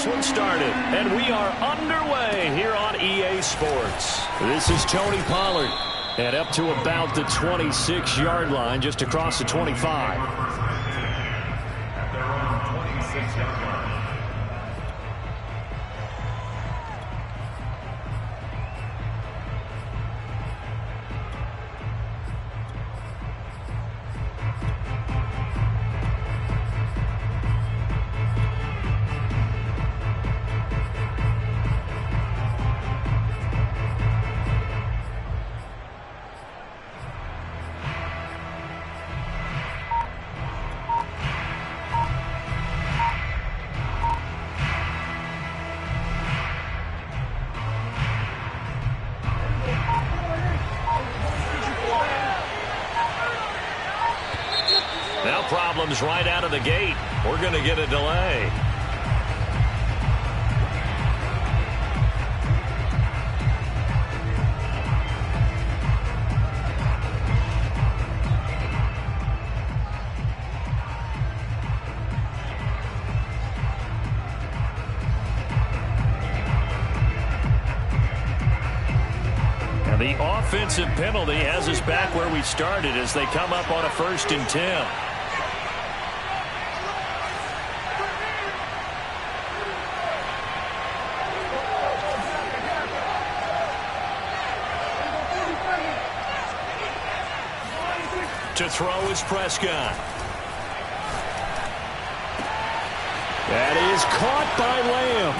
this one started. And we are underway here on EA Sports. This is Tony Pollard. And up to about the 26-yard line, just across the 25. At their own 26-yard line. Problems right out of the gate. We're going to get a delay. And the offensive penalty has us back where we started as they come up on a 1st and 10. To throw is Prescott. That is caught by Lamb.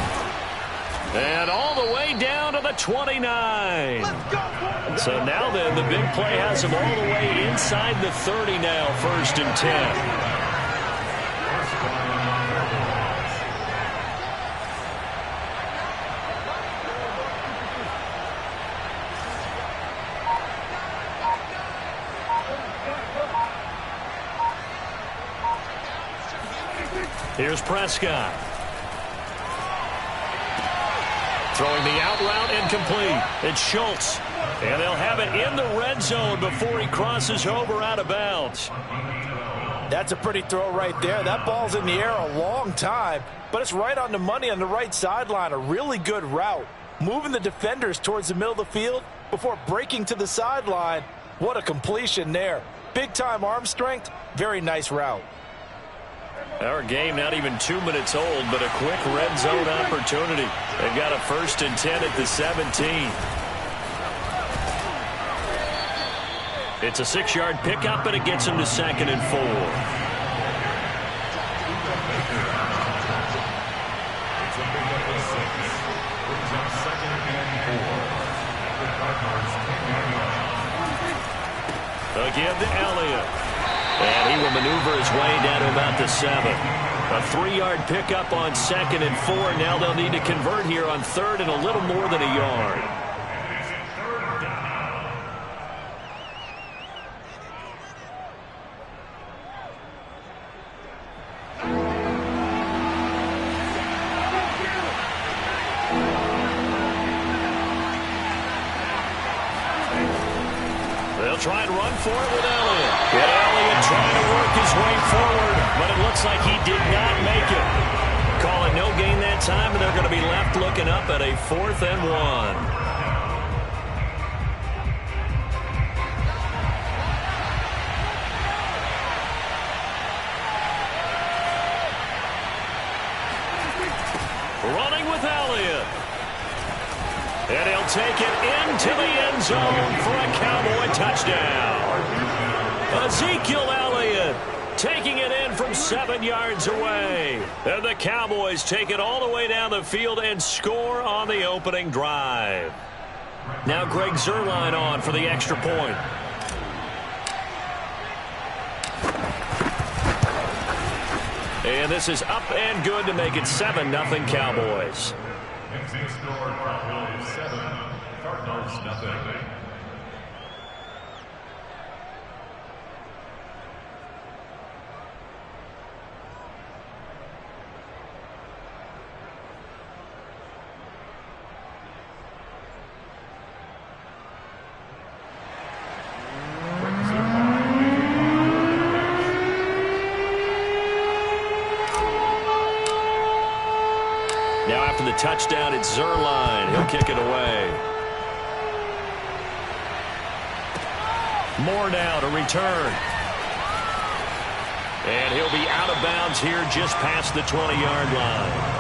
And all the way down to the 29. So now then, the big play has him all the way inside the 30 now, 1st and 10. Here's Prescott. Throwing the out route incomplete. It's Schultz. And they'll have it in the red zone before he crosses over out of bounds. That's a pretty throw right there. That ball's in the air a long time, but it's right on the money on the right sideline. A really good route. Moving the defenders towards the middle of the field before breaking to the sideline. What a completion there. Big-time arm strength. Very nice route. Our game not even 2 minutes old, but a quick red zone opportunity. They've got a 1st and 10 at the 17. It's a 6-yard pickup, and it gets him to 2nd and 4. Again to Elliott. And he will maneuver his way down to about the 7. A 3-yard pickup on 2nd and 4. Now they'll need to convert here on 3rd and a little more than a yard. They'll try and run for it with Elliott. And Elliott trying to work his way forward, but it looks like he did not make it. Call it no gain that time, and they're going to be left looking up at a 4th and 1. Running with Elliott. And he'll take it into the end zone for a Cowboy touchdown. Ezekiel Elliott taking it in from 7 yards away. And the Cowboys take it all the way down the field and score on the opening drive. Now Greg Zuerlein on for the extra point. And this is up and good to make it 7-0 Cowboys. Mixing score Cowboys 7, Cardinals 0. Now after the touchdown, it's Zerline. He'll kick it away. Moore now to return. And he'll be out of bounds here just past the 20-yard line.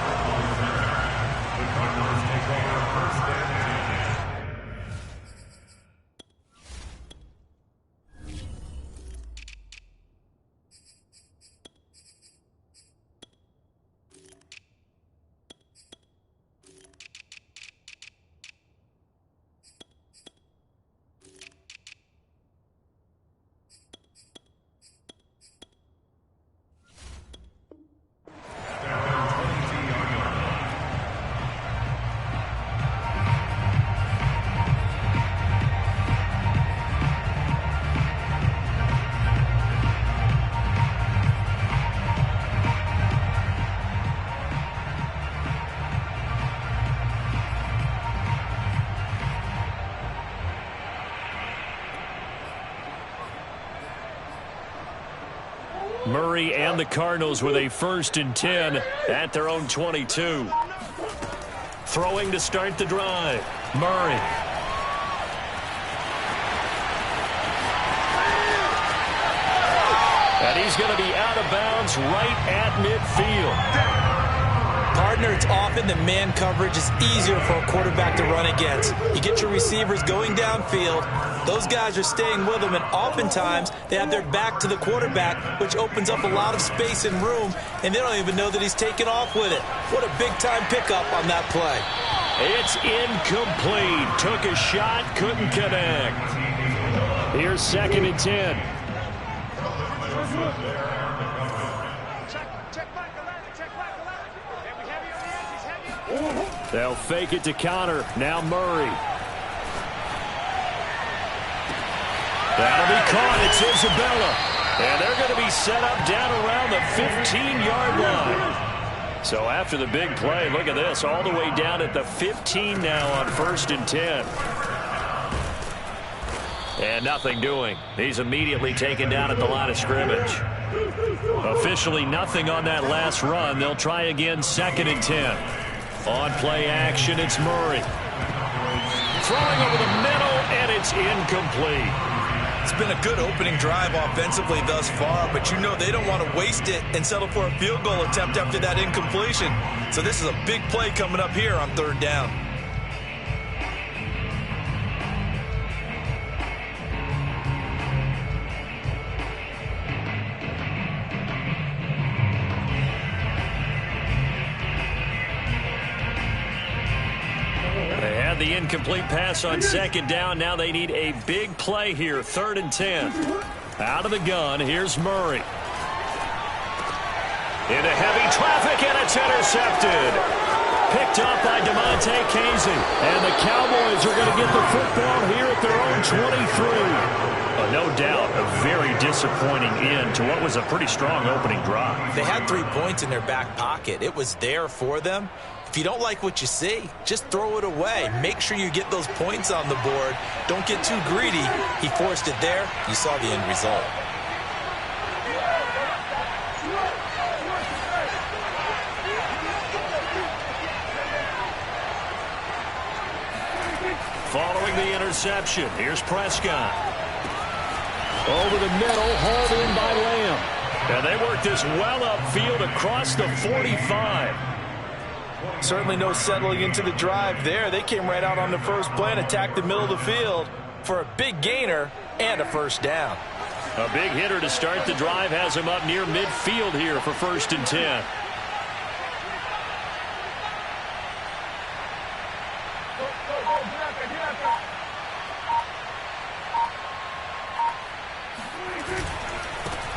Murray and the Cardinals with a 1st and 10 at their own 22. Throwing to start the drive. Murray. And he's going to be out of bounds right at midfield. Partner, it's often that man coverage is easier for a quarterback to run against. You get your receivers going downfield. Those guys are staying with them, and oftentimes they have their back to the quarterback, which opens up a lot of space and room, and they don't even know that he's taken off with it. What a big-time pickup on that play. It's incomplete. Took a shot, couldn't connect. Here's 2nd and 10. They'll fake it to counter. Now Murray. That'll be caught. It's Isabella. And they're going to be set up down around the 15-yard line. So after the big play, look at this. All the way down at the 15 now on 1st and 10. And nothing doing. He's immediately taken down at the line of scrimmage. Officially nothing on that last run. They'll try again 2nd and 10. On play action, it's Murray. Throwing over the middle, and it's incomplete. It's been a good opening drive offensively thus far, but you know they don't want to waste it and settle for a field goal attempt after that incompletion. So this is a big play coming up here on 3rd down. The incomplete pass on 2nd down. Now they need a big play here. 3rd and 10. Out of the gun. Here's Murray. Into heavy traffic, and it's intercepted. Picked up by DeMonte Casey. And the Cowboys are going to get the football here at their own 23. No doubt a very disappointing end to what was a pretty strong opening drive. They had 3 points in their back pocket. It was there for them. If you don't like what you see, just throw it away. Make sure you get those points on the board. Don't get too greedy. He forced it there. You saw the end result. Following the interception, here's Prescott. Over the middle, hauled in by Lamb. And they work this well upfield across the 45. Certainly no settling into the drive there. They came right out on the first play and attacked the middle of the field for a big gainer and a 1st down. A big hitter to start the drive has him up near midfield here for 1st and 10.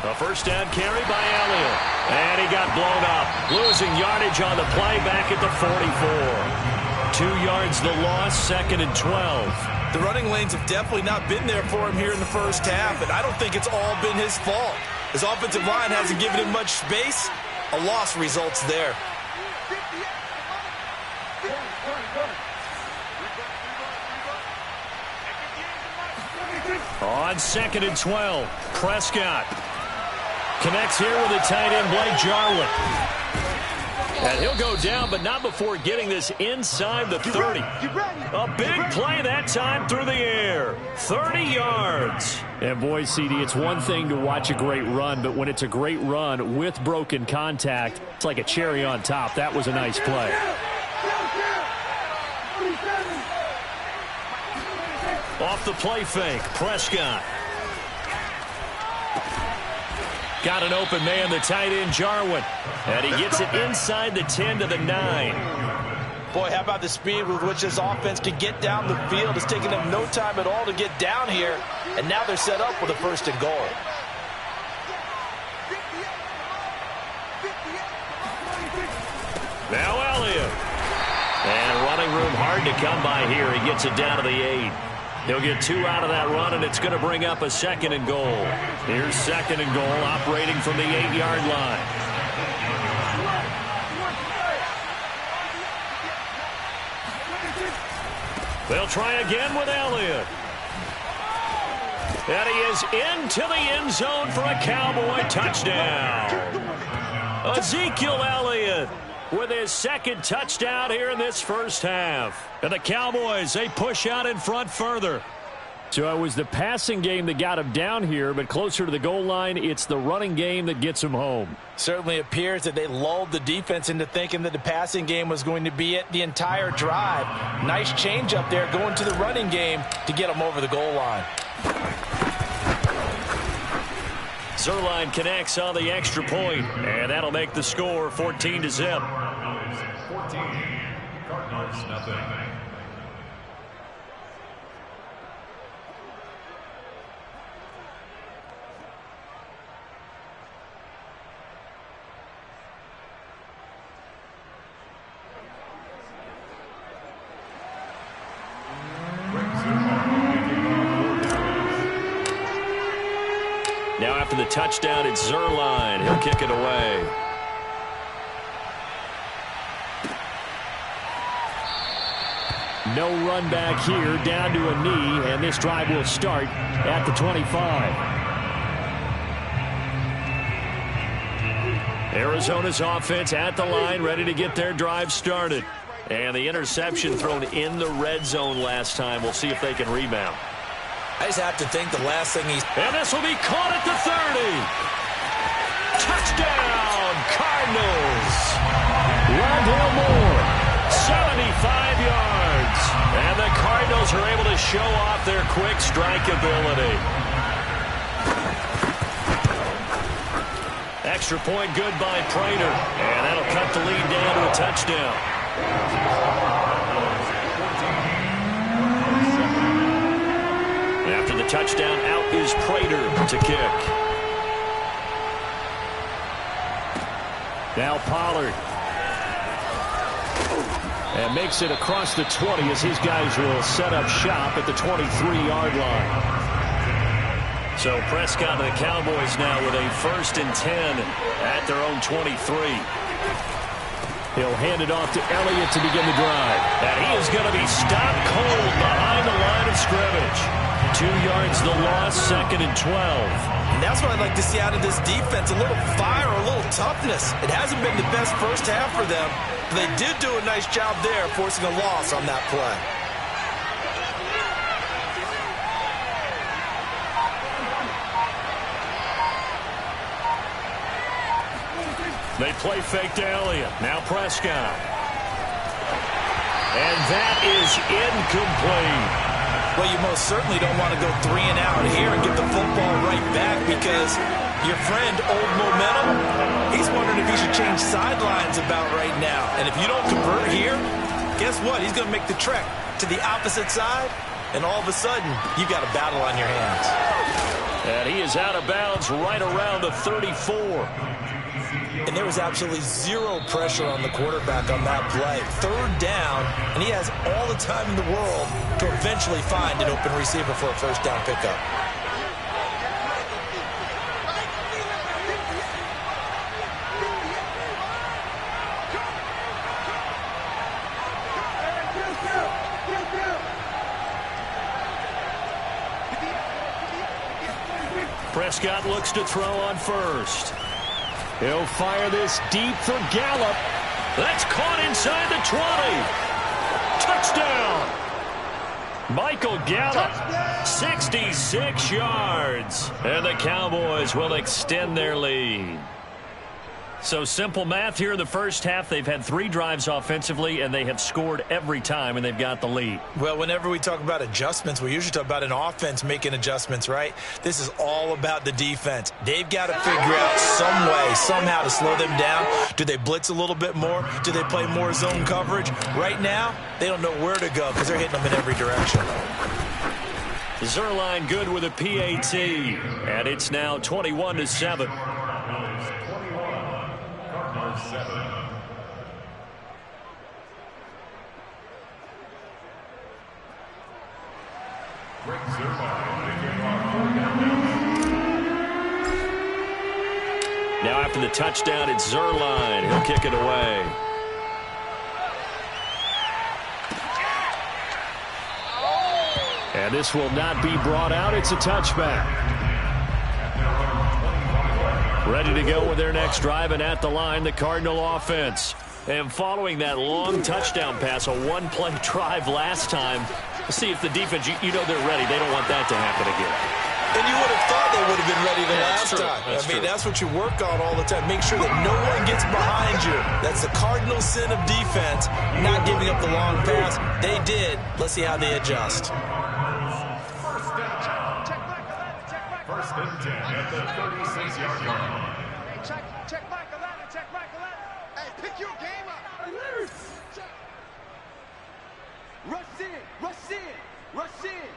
A 1st down carry by Elliott. And he got blown up. Losing yardage on the play back at the 44. 2 yards the loss, 2nd and 12. The running lanes have definitely not been there for him here in the first half, and I don't think it's all been his fault. His offensive line hasn't given him much space. A loss results there. On 2nd and 12, Prescott connects here with a tight end, Blake Jarwin. And he'll go down, but not before getting this inside the 30. A big play that time through the air. 30 yards. And boy, CD, it's one thing to watch a great run, but when it's a great run with broken contact, it's like a cherry on top. That was a nice play. Off the play fake, Prescott. Got an open man, the tight end, Jarwin. And he gets it inside the 10 to the 9. Boy, how about the speed with which this offense can get down the field? It's taking them no time at all to get down here. And now they're set up with a 1st and goal. Now Elliott. And running room hard to come by here. He gets it down to the 8. He'll get 2 out of that run, and it's going to bring up a 2nd and goal. Here's 2nd and goal, operating from the 8-yard line. They'll try again with Elliott. And he is into the end zone for a Cowboy touchdown. Ezekiel Elliott with his 2nd touchdown here in this first half. And the Cowboys, they push out in front further. So it was the passing game that got him down here, but closer to the goal line, it's the running game that gets him home. Certainly appears that they lulled the defense into thinking that the passing game was going to be it the entire drive. Nice change up there going to the running game to get them over the goal line. Zerline connects on the extra point, and that'll make the score 14-0. 14, Cardinals nothing. Now after the touchdown, it's Zerline. He'll kick it away. No run back here, down to a knee, and this drive will start at the 25. Arizona's offense at the line, ready to get their drive started. And the interception thrown in the red zone last time. We'll see if they can rebound. I just have to think the last thing he's... And this will be caught at the 30. Touchdown, Cardinals. Rondale Moore. 75 yards. And the Cardinals are able to show off their quick strike ability. Extra point good by Prater. And that'll cut the lead down to a touchdown. After the touchdown, out is Prater to kick. Now Pollard. And makes it across the 20 as his guys will set up shop at the 23-yard line. So Prescott and the Cowboys now with a 1st and 10 at their own 23. He'll hand it off to Elliott to begin the drive. And he is going to be stopped cold behind the line of scrimmage. 2 yards the loss, 2nd and 12. And that's what I'd like to see out of this defense, a little fire, a little toughness. It hasn't been the best first half for them, but they did do a nice job there forcing a loss on that play. They play fake to Elliott. Now Prescott. And that is incomplete. Well, you most certainly don't want to go 3 and out here and get the football right back because your friend, Old Momentum, he's wondering if he should change sidelines about right now. And if you don't convert here, guess what? He's going to make the trek to the opposite side, and all of a sudden, you've got a battle on your hands. And he is out of bounds right around the 34. And there was absolutely zero pressure on the quarterback on that play. 3rd down, and he has all the time in the world to eventually find an open receiver for a 1st down pickup. Prescott looks to throw on 1st. He'll fire this deep for Gallup. That's caught inside the 20. Touchdown. Michael Gallup, 66 yards. And the Cowboys will extend their lead. So simple math here in the first half. They've had 3 drives offensively, and they have scored every time, and they've got the lead. Well, whenever we talk about adjustments, we usually talk about an offense making adjustments, right? This is all about the defense. They've got to figure out some way, somehow to slow them down. Do they blitz a little bit more? Do they play more zone coverage? Right now, they don't know where to go because they're hitting them in every direction. Zuerlein good with a PAT, and it's now 21-7. Now after the touchdown, it's Zuerlein. He'll kick it away. And this will not be brought out. It's a touchback. Ready to go with their next drive, and at the line, the Cardinal offense. And following that long touchdown pass, a one-play drive last time, see if the defense, you know they're ready. They don't want that to happen again. And you would have thought they would have been ready the last time. That's what you work on all the time. Make sure that no one gets behind you. That's the cardinal sin of defense, not giving up the long pass. They did. Let's see how they adjust. First and 10 at the 36-yard line. Check back 11, check back 11. Hey, pick your game up. Rush in, rush in, rush in.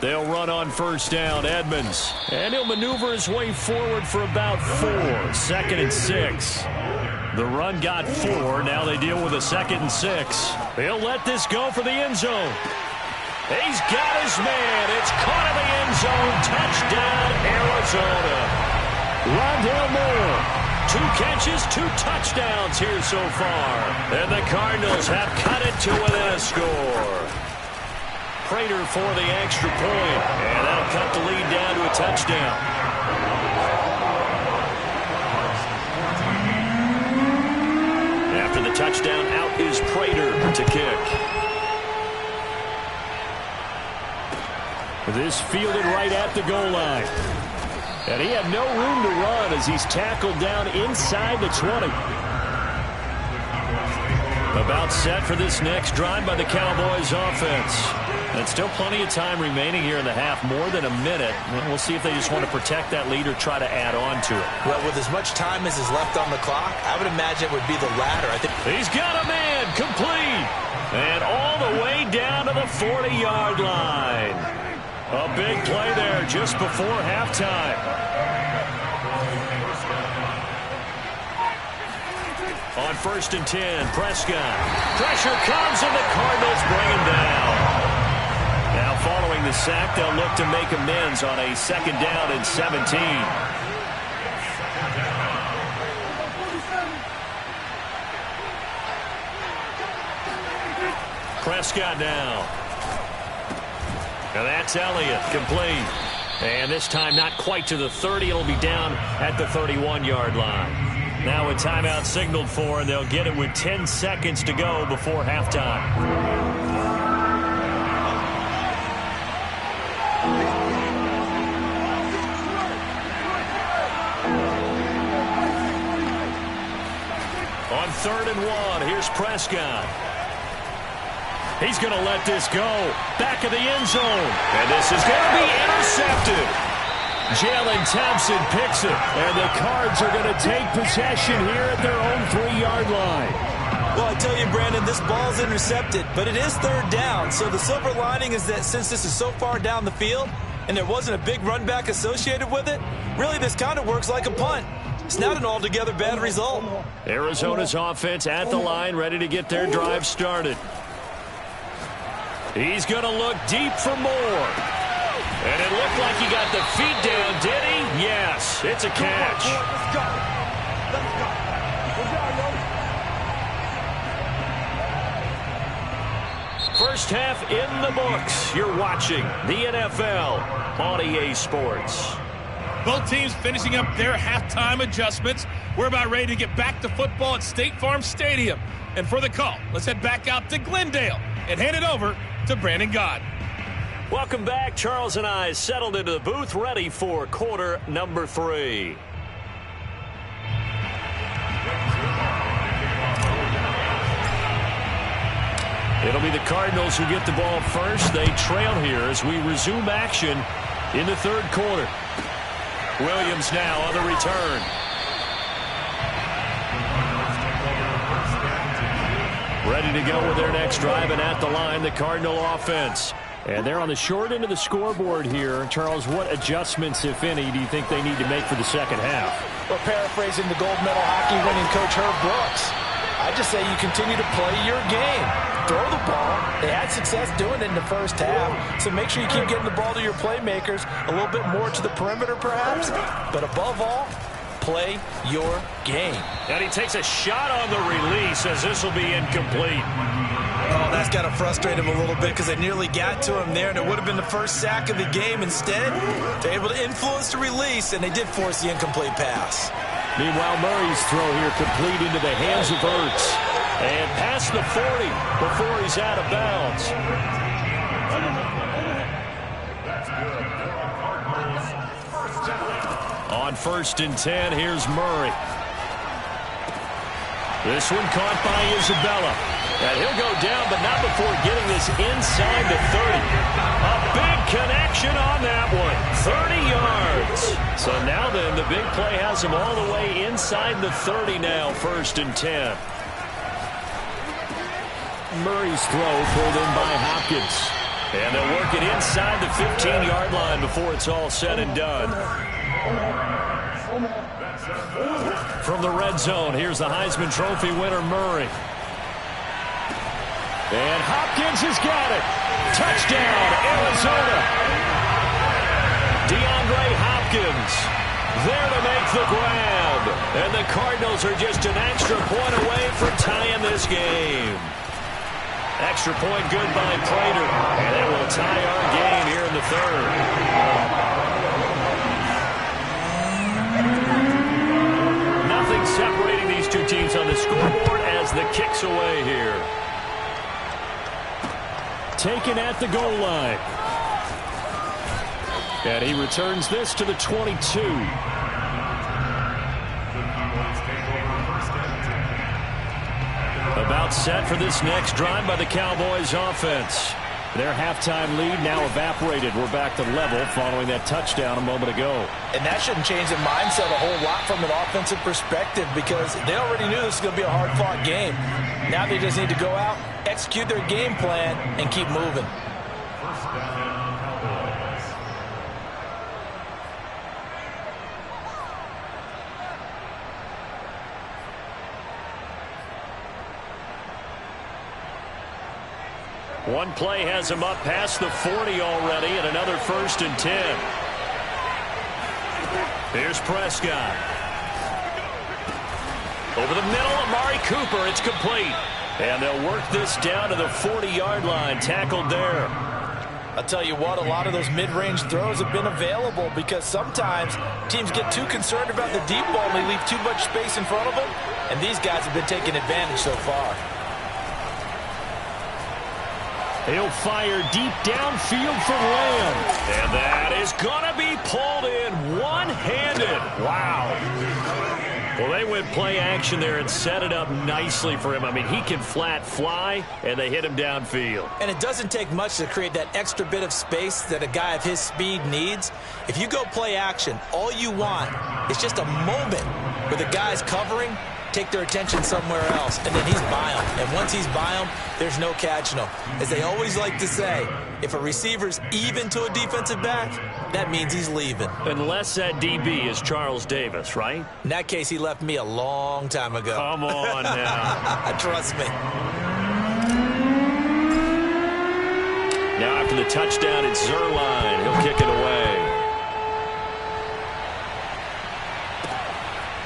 They'll run on first down, Edmonds. And he'll maneuver his way forward for about 4. 2nd and 6. The run got 4. Now they deal with a 2nd and 6. He'll let this go for the end zone. He's got his man. It's caught in the end zone. Touchdown, Arizona. Rondale Moore. 2 catches, 2 touchdowns here so far. And the Cardinals have cut it to within a score. Prater for the extra point. And that'll cut the lead down to a touchdown. After the touchdown, out is Prater to kick. This fielded right at the goal line. And he had no room to run as he's tackled down inside the 20. About set for this next drive by the Cowboys offense. And still plenty of time remaining here in the half, more than a minute. We'll see if they just want to protect that lead or try to add on to it. Well, with as much time as is left on the clock, I would imagine it would be the latter. I think he's got a man, complete. And all the way down to the 40-yard line. A big play there just before halftime. On 1st and 10, Prescott. Pressure comes, and the Cardinals bring him down. Now following the sack, they'll look to make amends on a 2nd down and 17. Prescott now. And that's Elliott, complete. And this time not quite to the 30. It'll be down at the 31-yard line. Now a timeout signaled for, and they'll get it with 10 seconds to go before halftime. On 3rd and 1, here's Prescott. He's going to let this go. Back of the end zone. And this is going to be intercepted. Jalen Thompson picks it. And the Cards are going to take possession here at their own 3-yard line. Well, I tell you, Brandon, this ball's intercepted, but it is 3rd down. So the silver lining is that since this is so far down the field and there wasn't a big run back associated with it, really this kind of works like a punt. It's not an altogether bad result. Arizona's offense at the line, ready to get their drive started. He's going to look deep for more. And it looked like he got the feet down, did he? Yes, it's a catch. Let's go. First half in the books. You're watching the NFL on EA Sports. Both teams finishing up their halftime adjustments. We're about ready to get back to football at State Farm Stadium. And for the call, let's head back out to Glendale and hand it over to Brandon Gott. Welcome back. Charles and I settled into the booth, ready for quarter number 3. It'll be the Cardinals who get the ball first. They trail here as we resume action in the third quarter. Williams now on the return. Ready to go with their next drive, and at the line, the Cardinal offense. And they're on the short end of the scoreboard here. Charles, what adjustments, if any, do you think they need to make for the second half? Well, paraphrasing the gold medal hockey winning coach Herb Brooks, I just say you continue to play your game. Throw the ball. They had success doing it in the first half, so make sure you keep getting the ball to your playmakers, a little bit more to the perimeter perhaps, but above all, play your game. And he takes a shot on the release as this will be incomplete. Oh, that's got to frustrate him a little bit because they nearly got to him there, and it would have been the first sack of the game. Instead, they're able to influence the release, and they did force the incomplete pass. Meanwhile, Murray's throw here complete into the hands of Ertz. And past the 40 before he's out of bounds. On 1st and 10, here's Murray. This one caught by Isabella. And he'll go down, but not before getting this inside the 30. A big connection on that one. 30 yards. So now then, the big play has him all the way inside the 30 now, 1st and 10. Murray's throw pulled in by Hopkins. And they'll work it inside the 15-yard line before it's all said and done. From the red zone, here's the Heisman Trophy winner, Murray. And Hopkins has got it. Touchdown, Arizona. DeAndre Hopkins there to make the grab. And the Cardinals are just an extra point away from tying this game. Extra point good by Prater. And it will tie our game here in the third. Nothing separating these two teams on the scoreboard as the kick's away here. Taken at the goal line. And he returns this to the 22. About set for this next drive by the Cowboys offense. Their halftime lead now evaporated. We're back to level following that touchdown a moment ago. And that shouldn't change the mindset a whole lot from an offensive perspective because they already knew this was going to be a hard-fought game. Now they just need to go out, execute their game plan, and keep moving. One play has him up past the 40 already, and another 1st and 10. Here's Prescott. Over the middle, Amari Cooper. It's complete. And they'll work this down to the 40-yard line. Tackled there. I'll tell you what, a lot of those mid-range throws have been available because sometimes teams get too concerned about the deep ball and they leave too much space in front of them. And these guys have been taking advantage so far. He'll fire deep downfield for Lamb. And that is going to be pulled in one-handed. Wow. Well, they went play action there and set it up nicely for him. I mean, he can flat fly, and they hit him downfield. And it doesn't take much to create that extra bit of space that a guy of his speed needs. If you go play action, all you want is just a moment where the guy's covering, take their attention somewhere else, and then he's by him. And once he's by him, there's no catching him. As they always like to say, if a receiver's even to a defensive back, that means he's leaving. Unless that DB is Charles Davis, right? In that case, he left me a long time ago. Come on now. Trust me. Now after the touchdown, it's Zerline. He'll kick it away.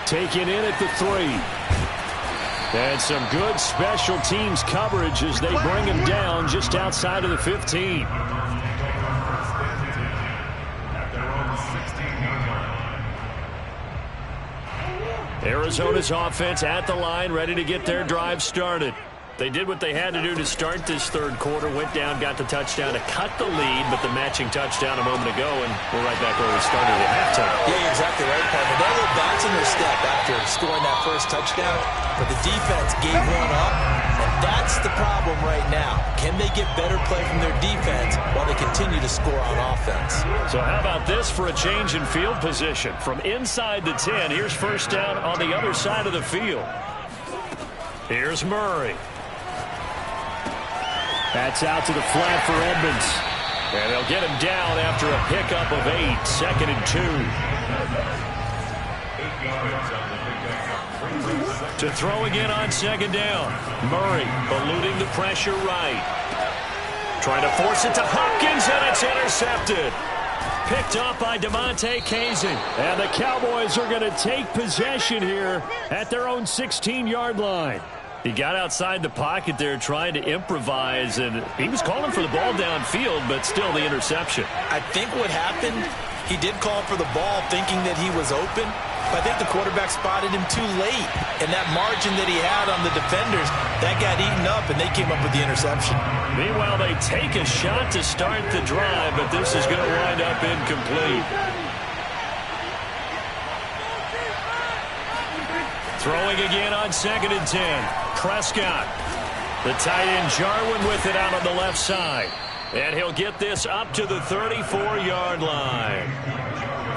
Taken in at the 3. And some good special teams coverage as they bring him down just outside of the 15. Arizona's offense at the line, ready to get their drive started. They did what they had to do to start this third quarter, went down, got the touchdown to cut the lead, but the matching touchdown a moment ago, and we're right back where we started at halftime. Yeah, you're exactly right, partner. They're a little bouncing their step after scoring that first touchdown, but the defense gave one up, and that's the problem right now. Can they get better play from their defense while they continue to score on offense? So how about this for a change in field position? From inside the 10, here's first down on the other side of the field. Here's Murray. That's out to the flat for Edmonds. And they'll get him down after a pickup of 8, 2nd and 2. To throw again on 2nd down. Murray eluding the pressure right. Trying to force it to Hopkins, and it's intercepted. Picked up by DeMonte Kazin. And the Cowboys are going to take possession here at their own 16-yard line. He got outside the pocket there trying to improvise, and he was calling for the ball downfield, but still the interception. I think what happened, he did call for the ball thinking that he was open, but I think the quarterback spotted him too late, and that margin that he had on the defenders, that got eaten up, and they came up with the interception. Meanwhile, they take a shot to start the drive, but this is going to wind up incomplete. Throwing again on 2nd and 10. Prescott. The tight end Jarwin with it out on the left side. And he'll get this up to the 34-yard line.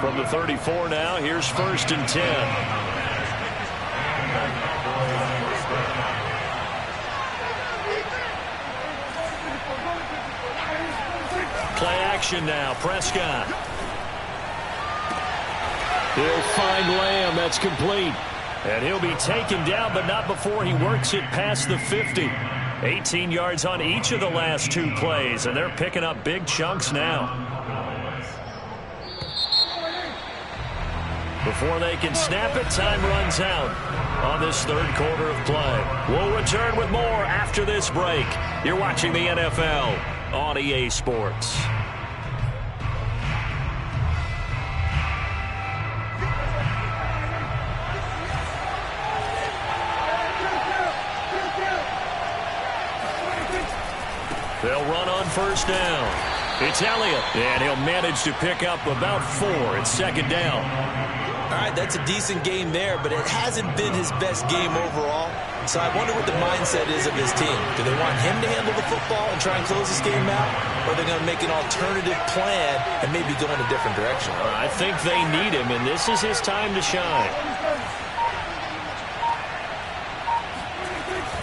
From the 34 now, here's 1st and 10. Play action now. Prescott. He'll find Lamb. That's complete. And he'll be taken down, but not before he works it past the 50. 18 yards on each of the last 2 plays, and they're picking up big chunks now. Before they can snap it, time runs out on this third quarter of play. We'll return with more after this break. You're watching the NFL on EA Sports. They'll run on first down. It's Elliott, and he'll manage to pick up about 4. It's 2nd down. All right, that's a decent game there, but it hasn't been his best game overall. So I wonder what the mindset is of his team. Do they want him to handle the football and try and close this game out? Or are they going to make an alternative plan and maybe go in a different direction? I think they need him, and this is his time to shine.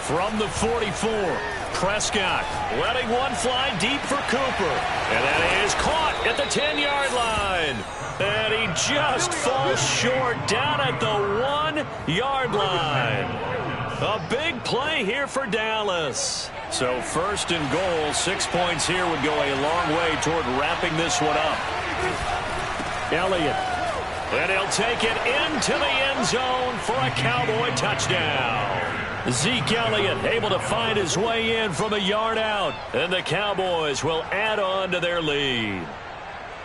From the 44, Prescott letting one fly deep for Cooper. And that is caught at the 10-yard line. And he just falls short down at the 1-yard line. A big play here for Dallas. So 1st and goal, 6 points here would go a long way toward wrapping this one up. Elliott. And he'll take it into the end zone for a Cowboy touchdown. Zeke Elliott able to find his way in from a yard out. And the Cowboys will add on to their lead.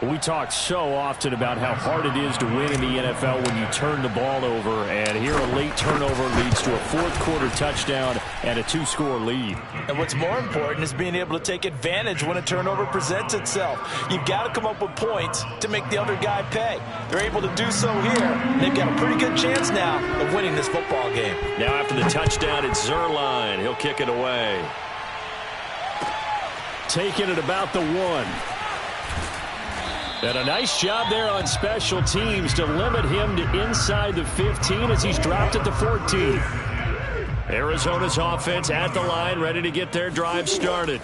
We talk so often about how hard it is to win in the NFL when you turn the ball over. And here a late turnover leads to a 4th quarter touchdown and a 2-score lead. And what's more important is being able to take advantage when a turnover presents itself. You've got to come up with points to make the other guy pay. They're able to do so here. And they've got a pretty good chance now of winning this football game. Now after the touchdown, it's Zerline. He'll kick it away. Taking it about the 1. And a nice job there on special teams to limit him to inside the 15 as he's dropped at the 14. Arizona's offense at the line, ready to get their drive started.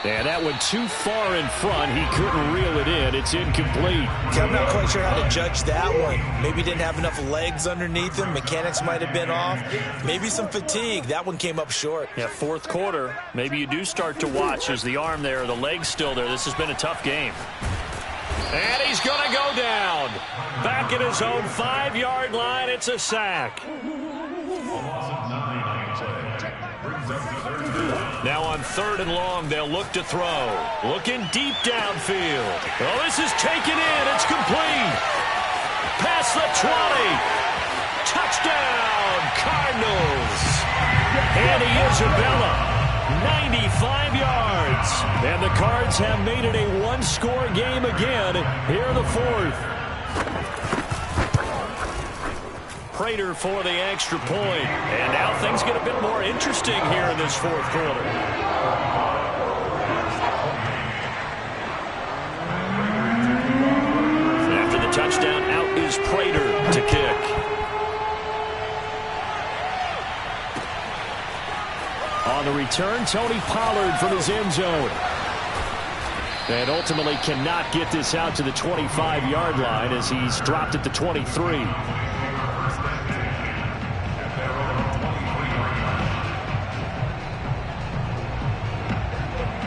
And that went too far in front. He couldn't reel it in. It's incomplete. I'm not quite sure how to judge that one. Maybe he didn't have enough legs underneath him. Mechanics might have been off. Maybe some fatigue. That one came up short. Yeah, 4th quarter. Maybe you do start to watch as the arm there, the leg's still there. This has been a tough game. And he's going to go down. Back at his own 5-yard line. It's a sack. Now on 3rd and long, they'll look to throw. Looking deep downfield. Oh, this is taken in. It's complete. past the 20. Touchdown, Cardinals. And Isabella, 95 yards. And the Cards have made it a one-score game again here in the fourth. Prater for the extra point. And now things get a bit more interesting here in this fourth quarter. After the touchdown, out is Prater to kick. On the return, Tony Pollard from his end zone. And ultimately cannot get this out to the 25-yard line as he's dropped at the 23.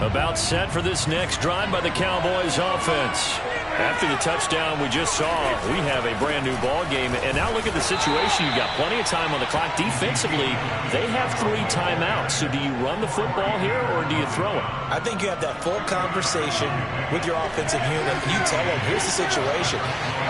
About set for this next drive by the Cowboys offense. After the touchdown we just saw, we have a brand new ball game. And now look at the situation. You've got plenty of time on the clock. Defensively, they have 3 timeouts. So do you run the football here or do you throw it? I think you have that full conversation with your offensive unit. And you tell them, here's the situation.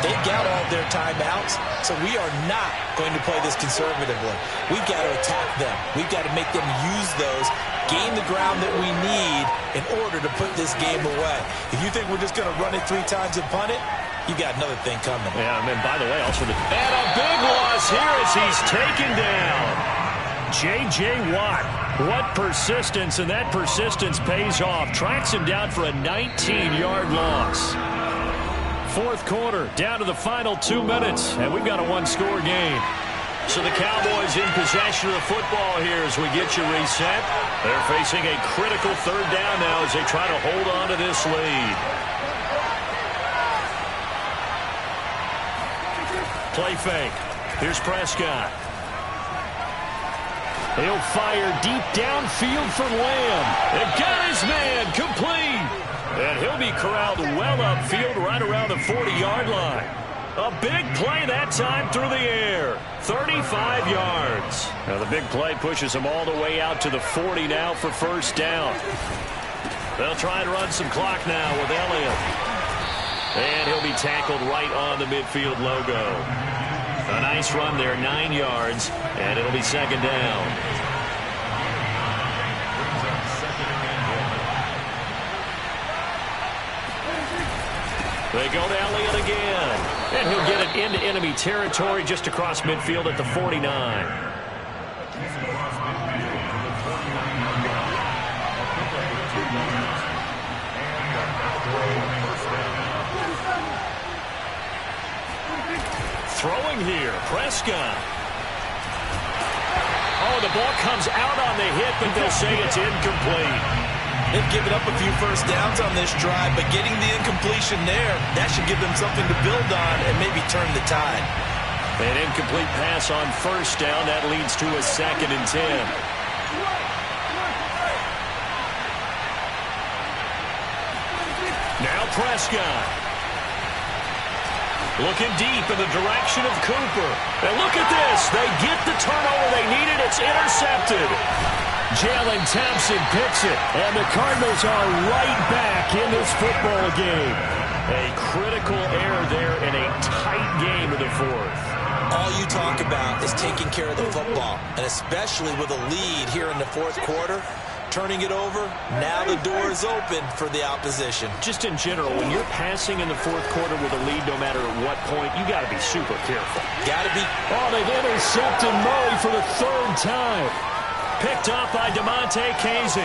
They got all their timeouts, so we are not going to play this conservatively. We've got to attack them. We've got to make them use those, gain the ground that we need in order to put this game away. If you think we're just going to run it 3 times and punt it, you got another thing coming. Yeah, and by the way, also and a big loss here as he's taken down. J.J. Watt. What persistence, and that persistence pays off. Tracks him down for a 19-yard loss. Fourth quarter, down to the final 2 minutes, and we've got a one-score game. So the Cowboys in possession of the football here as we get you reset. They're facing a critical third down now as they try to hold on to this lead. Play fake. Here's Prescott. He'll fire deep downfield for Lamb. And got his man complete. And he'll be corralled well upfield right around the 40-yard line. A big play that time through the air. 35 yards. Now the big play pushes him all the way out to the 40 now for first down. They'll try and run some clock now with Elliott. And he'll be tackled right on the midfield logo. A nice run there, 9 yards, and it'll be second down. They go to Elliott again. And he'll get it into enemy territory just across midfield at the 49. Throwing here, Prescott. Oh, the ball comes out on the hit, but they'll say it's incomplete. They've given up a few first downs on this drive, but getting the incompletion there, that should give them something to build on and maybe turn the tide. An incomplete pass on first down. That leads to a 2nd and 10. Now Prescott. Looking deep in the direction of Cooper. And look at this. They get the turnover they needed. It's intercepted. Jalen Thompson picks it, and the Cardinals are right back in this football game. A critical error there in a tight game in the fourth. All you talk about is taking care of the football, and especially with a lead here in the fourth quarter, turning it over, now the door is open for the opposition. Just in general, when you're passing in the fourth quarter with a lead, no matter at what point, you got to be super careful. Got to be. Oh, they've intercepted Murray for the 3rd time. Picked up by DeMonte Casey.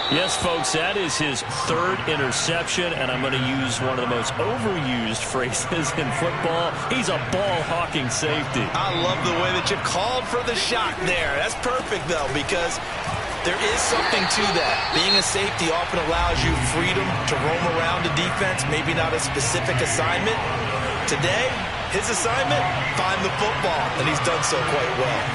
Yes, folks, that is his 3rd interception, and I'm going to use one of the most overused phrases in football. He's a ball-hawking safety. I love the way that you called for the shot there. That's perfect, though, because there is something to that. Being a safety often allows you freedom to roam around the defense, maybe not a specific assignment. Today, his assignment, find the football, and he's done so quite well.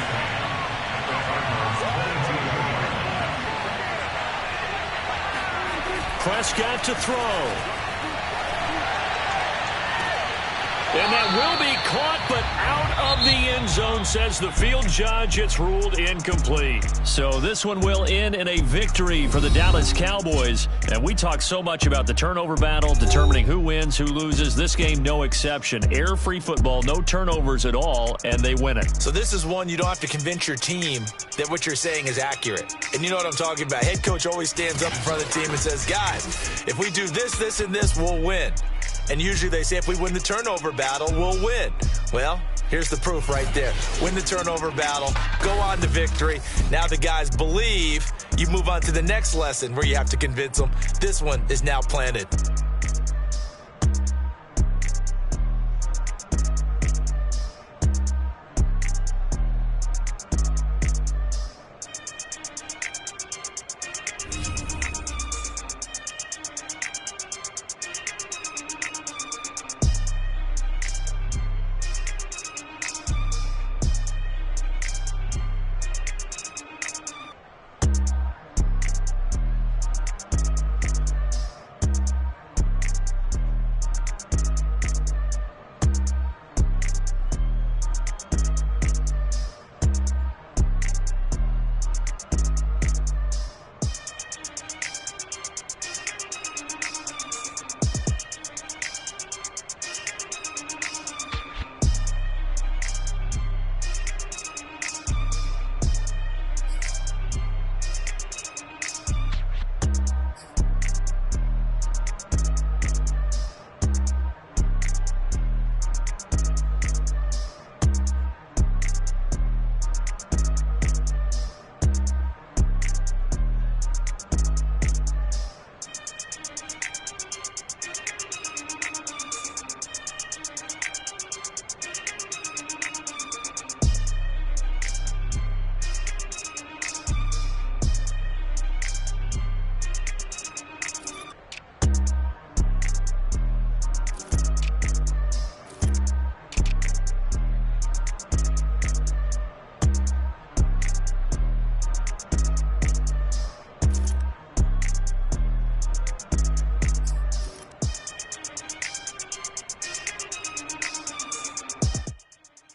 Prescott to throw. And that will be caught, but Out of the end zone, says the field judge. It's ruled incomplete. So this one will end in a victory for the Dallas Cowboys. And we talk so much about the turnover battle, determining who wins, who loses. This game, no exception. Error-free football, no turnovers at all, and they win it. So this is one you don't have to convince your team that what you're saying is accurate. And you know what I'm talking about. Head coach always stands up in front of the team and says, guys, if we do this, this, and this, we'll win. And usually they say if we win the turnover battle, we'll win. Well, here's the proof right there. Win the turnover battle, go on to victory. Now the guys believe. You move on to the next lesson where you have to convince them. This one is now planted.